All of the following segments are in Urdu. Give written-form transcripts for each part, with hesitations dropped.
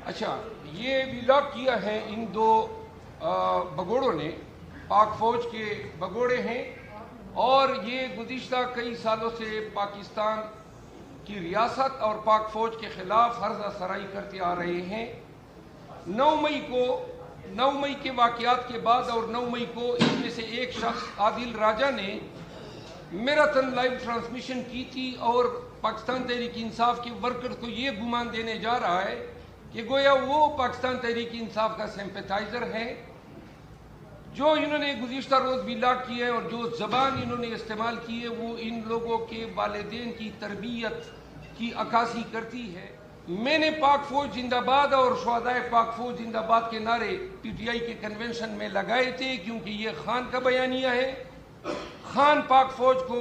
اچھا، یہ ولاگ کیا ہے ان دو بگوڑوں نے، پاک فوج کے بگوڑے ہیں، اور یہ گزشتہ کئی سالوں سے پاکستان کی ریاست اور پاک فوج کے خلاف ہرزہ سرائی کرتے آ رہے ہیں۔ 9 مئی کے واقعات کے بعد اور 9 مئی کو ان میں سے ایک شخص عادل راجہ نے میراتھن لائیو ٹرانسمیشن کی تھی اور پاکستان تحریک انصاف کے ورکر کو یہ گمان دینے جا رہا ہے کہ گویا وہ پاکستان تحریک انصاف کا سمپیتائزر ہے۔ جو انہوں نے گزشتہ روز ولاگ کیے ہیں اور جو زبان انہوں نے استعمال کی ہے وہ ان لوگوں کے والدین کی تربیت کی عکاسی کرتی ہے۔ میں نے پاک فوج زندہ باد اور شہدائے پاک فوج زندہ باد کے نعرے پی ٹی آئی کے کنونشن میں لگائے تھے، کیونکہ یہ خان کا بیانیہ ہے۔ خان پاک فوج کو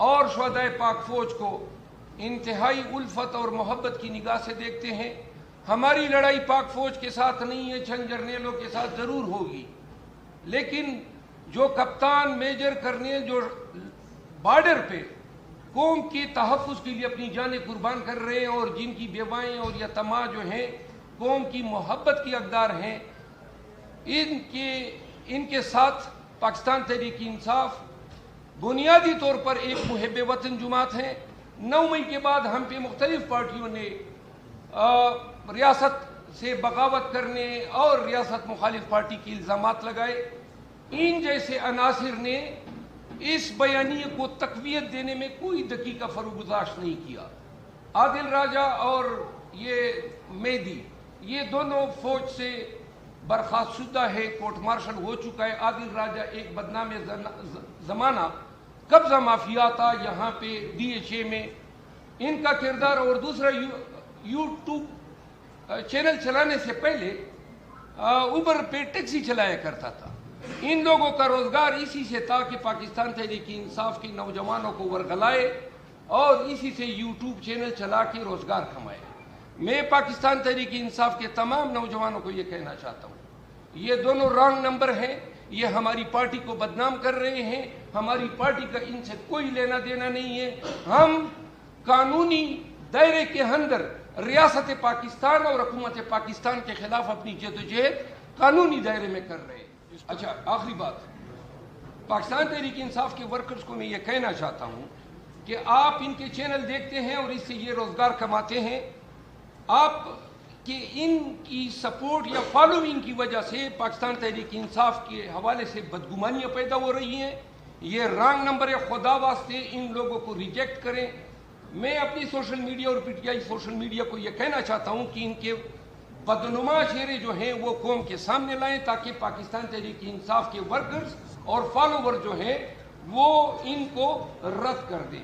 اور شہدائے پاک فوج کو انتہائی الفت اور محبت کی نگاہ سے دیکھتے ہیں۔ ہماری لڑائی پاک فوج کے ساتھ نہیں ہے، چند جرنیلوں کے ساتھ ضرور ہوگی، لیکن جو کپتان، میجر، کرنیل جو بارڈر پہ قوم کے تحفظ کے لیے اپنی جانیں قربان کر رہے ہیں اور جن کی بیوائیں اور یتیماں جو ہیں قوم کی محبت کی حقدار ہیں، ان کے ساتھ پاکستان تحریک انصاف بنیادی طور پر ایک محب وطن جماعت ہے۔ 9 مئی کے بعد ہم پہ مختلف پارٹیوں نے ریاست سے بغاوت کرنے اور ریاست مخالف پارٹی کے الزامات لگائے۔ ان جیسے عناصر نے اس بیانیے کو تقویت دینے میں کوئی دقیقہ فروگزاشت نہیں کیا۔ عادل راجہ اور یہ مہدی، یہ دونوں فوج سے برخاست شدہ ہے، کورٹ مارشل ہو چکا ہے۔ عادل راجہ ایک بدنام زمانہ قبضہ مافیا تھا یہاں پہ ڈی ایچ اے میں، ان کا کردار، اور دوسرا یوٹیوب چینل چلانے سے پہلے اوبر پہ ٹیکسی چلایا کرتا تھا۔ ان لوگوں کا روزگار اسی سے تھا کہ پاکستان تحریک انصاف کے نوجوانوں کو ورغلائے اور اسی سے یوٹیوب چینل چلا کے روزگار کمائے۔ میں پاکستان تحریک انصاف کے تمام نوجوانوں کو یہ کہنا چاہتا ہوں، یہ دونوں رانگ نمبر ہیں، یہ ہماری پارٹی کو بدنام کر رہے ہیں، ہماری پارٹی کا ان سے کوئی لینا دینا نہیں ہے۔ ہم قانونی دائرے کے اندر ریاست پاکستان اور حکومت پاکستان کے خلاف اپنی جدوجہد قانونی دائرے میں کر رہے ہیں۔ اچھا، آخری بات، پاکستان تحریک انصاف کے ورکرز کو میں یہ کہنا چاہتا ہوں کہ آپ ان کے چینل دیکھتے ہیں اور اس سے یہ روزگار کماتے ہیں، آپ کہ ان کی سپورٹ یا فالوئنگ کی وجہ سے پاکستان تحریک انصاف کے حوالے سے بدگمانیاں پیدا ہو رہی ہیں۔ یہ رانگ نمبر ہے، خدا واسطے ان لوگوں کو ریجیکٹ کریں۔ میں اپنی سوشل میڈیا اور P T I social media کو یہ کہنا چاہتا ہوں کہ ان کے بدنما چہرے جو ہیں وہ قوم کے سامنے لائیں تاکہ پاکستان تحریک انصاف کے ورکرز اور فالوور جو ہیں وہ ان کو رد کر دیں۔